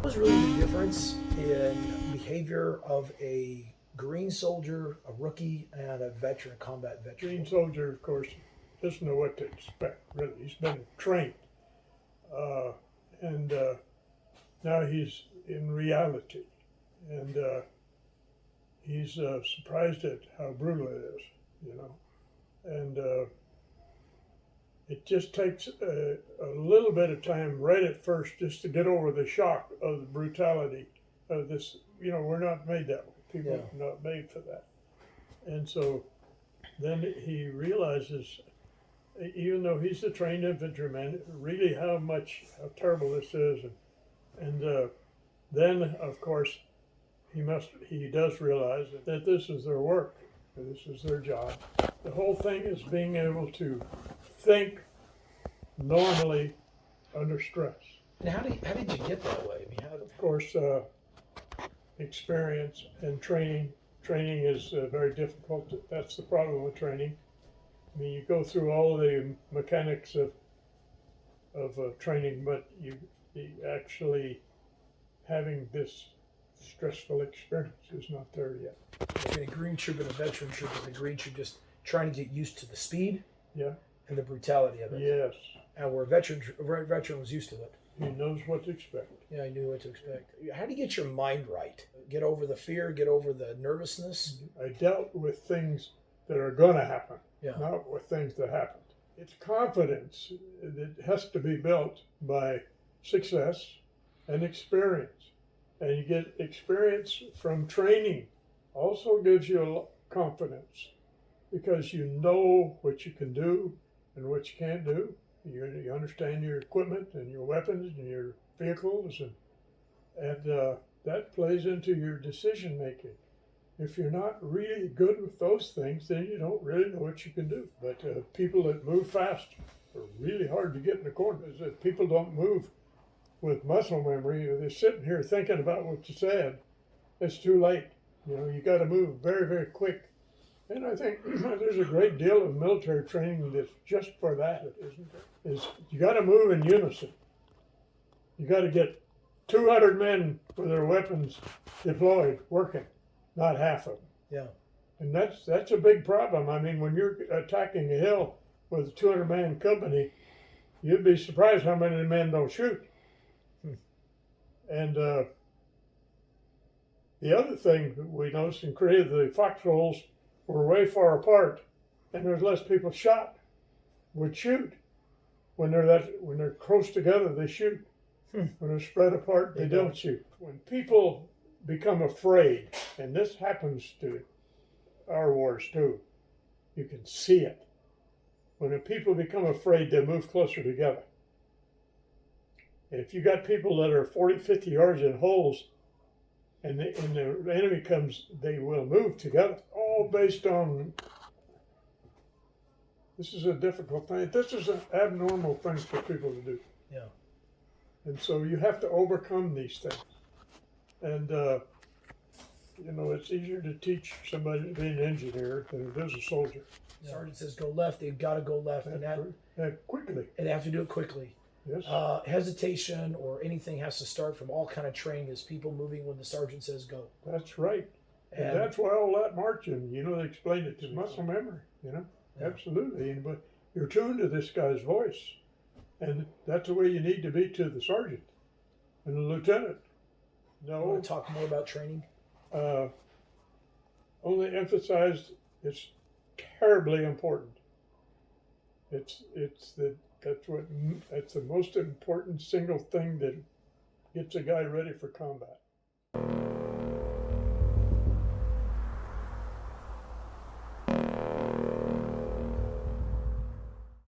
was really the difference in behavior of a Green soldier, a rookie, and a veteran, combat veteran? Green soldier, of course, doesn't know what to expect, really. He's been trained. Uh, and now he's in reality. And he's surprised at how brutal it is, you know. And it just takes a little bit of time right at first just to get over the shock of the brutality of this. You know, we're not made that way. People are not made for that. And so then he realizes, even though he's a trained infantryman, really how terrible this is. And then, of course, he does realize that this is their work, this is their job. The whole thing is being able to think normally under stress. And how did you get that way? I mean, Of course, experience and training. Training is very difficult. That's the problem with training. I mean, you go through all the mechanics of training, but you actually having this stressful experience is not there yet. between a Green troop and a veteran troop, and the Green troop just trying to get used to the speed Yeah. and the brutality of it. Yes. And where a veteran was used to it. He knows what to expect. Yeah, I knew what to expect. How do you get your mind right? Get over the fear, get over the nervousness? I dealt with things that are going to happen, Yeah. not with things that happened. It's confidence that has to be built by success and experience. And you get experience from training. Also gives you confidence because you know what you can do and what you can't do. You understand your equipment and your weapons and your vehicles, and that plays into your decision making. If you're not really good with those things, then you don't really know what you can do. But people that move fast are really hard to get in the corners. If people don't move with muscle memory, they're sitting here thinking about what you said, it's too late. You know, you got to move very, very quick. And I think there's a great deal of military training that's just for that, isn't there? Is you got to move in unison. You got to get 200 men with their weapons deployed, working, not half of them. Yeah. And that's a big problem. I mean, when you're attacking a hill with a 200-man company, you'd be surprised how many men don't shoot. And the other thing that we noticed in Korea, the foxholes were way far apart, and there's less people would shoot. When they're close together, they shoot. When they're spread apart, they don't shoot. When people become afraid, and this happens to our wars too, you can see it. When the people become afraid, they move closer together. And if you got people that are 40, 50 yards in holes, and the enemy comes, they will move together, all based on, this is a difficult thing. This is an abnormal thing for people to do. Yeah. And so you have to overcome these things. And, you know, it's easier to teach somebody to be an engineer than it is a soldier. Yeah. Sergeant says go left, they've got to go left. And quickly. And they have to do it quickly. Yes. Hesitation or anything has to start from all kind of training as people moving when the sergeant says go. That's right. And that's why all that marching, you know, they explained it to muscle memory, you know. Yeah. Absolutely. But you're tuned to this guy's voice. And that's the way you need to be to the sergeant and the lieutenant. No. You want to talk more about training? Only emphasize it's terribly important. That's the most important single thing that gets a guy ready for combat.